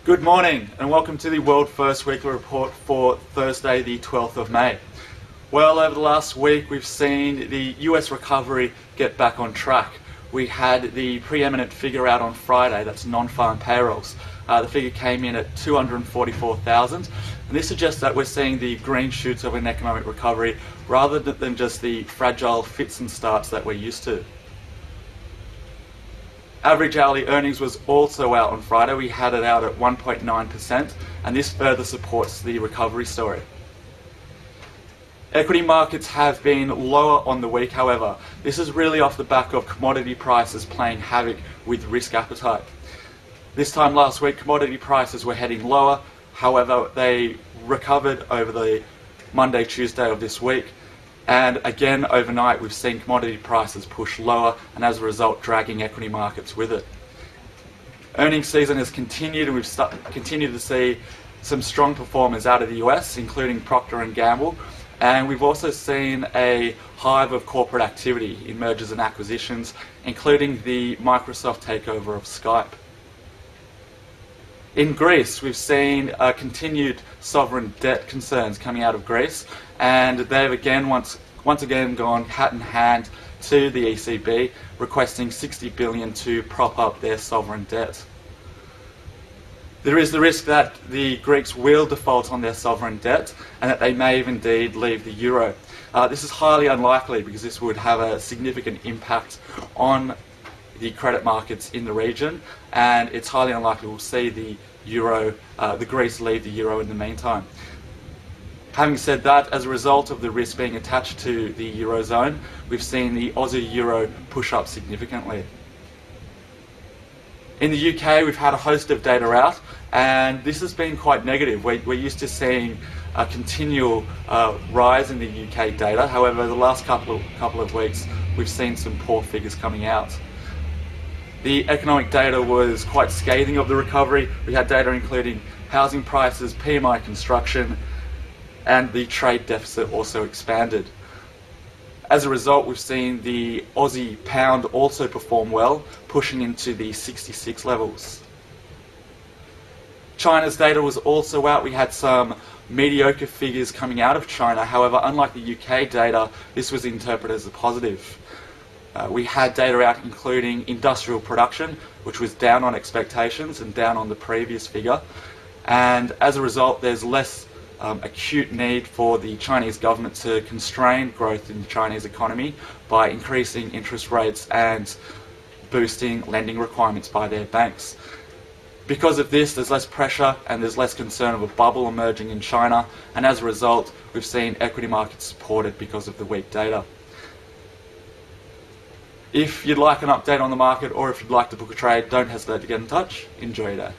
Good morning and welcome to the World First Weekly Report for Thursday the 12th of May. Well, over the last week we've seen the US recovery get back on track. We had the preeminent figure out on Friday, that's non-farm payrolls. The figure came in at 244,000, and this suggests that we're seeing the green shoots of an economic recovery rather than just the fragile fits and starts that we're used to. Average hourly earnings was also out on Friday. We had it out at 1.9%, and this further supports the recovery story. Equity markets have been lower on the week, however. This is really off the back of commodity prices playing havoc with risk appetite. This time last week, commodity prices were heading lower, however, they recovered over the Monday, Tuesday of this week. And again, overnight, we've seen commodity prices push lower and as a result, dragging equity markets with it. Earnings season has continued and we've continued to see some strong performers out of the US, including Procter & Gamble. And we've also seen a hive of corporate activity in mergers and acquisitions, including the Microsoft takeover of Skype. In Greece, we've seen continued sovereign debt concerns coming out of Greece, and they've again once again gone hat in hand to the ECB, requesting 60 billion to prop up their sovereign debt. There is the risk that the Greeks will default on their sovereign debt and that they may indeed leave the euro. This is highly unlikely because this would have a significant impact on the credit markets in the region, and it's highly unlikely we'll see the Greece leave the euro in the meantime. Having said that, as a result of the risk being attached to the eurozone, we've seen the Aussie euro push up significantly. In the UK, we've had a host of data out, and this has been quite negative. We're used to seeing a continual rise in the UK data. However, the last couple of weeks, we've seen some poor figures coming out. The economic data was quite scathing of the recovery. We had data including housing prices, PMI construction, and the trade deficit also expanded. As a result, we've seen the Aussie pound also perform well, pushing into the 66 levels. China's data was also out. We had some mediocre figures coming out of China. However, unlike the UK data, this was interpreted as a positive. We had data out including industrial production, which was down on expectations and down on the previous figure. And as a result, there's less acute need for the Chinese government to constrain growth in the Chinese economy by increasing interest rates and boosting lending requirements by their banks. Because of this, there's less pressure and there's less concern of a bubble emerging in China, and as a result, we've seen equity markets supported because of the weak data. If you'd like an update on the market or if you'd like to book a trade, don't hesitate to get in touch. Enjoy your day.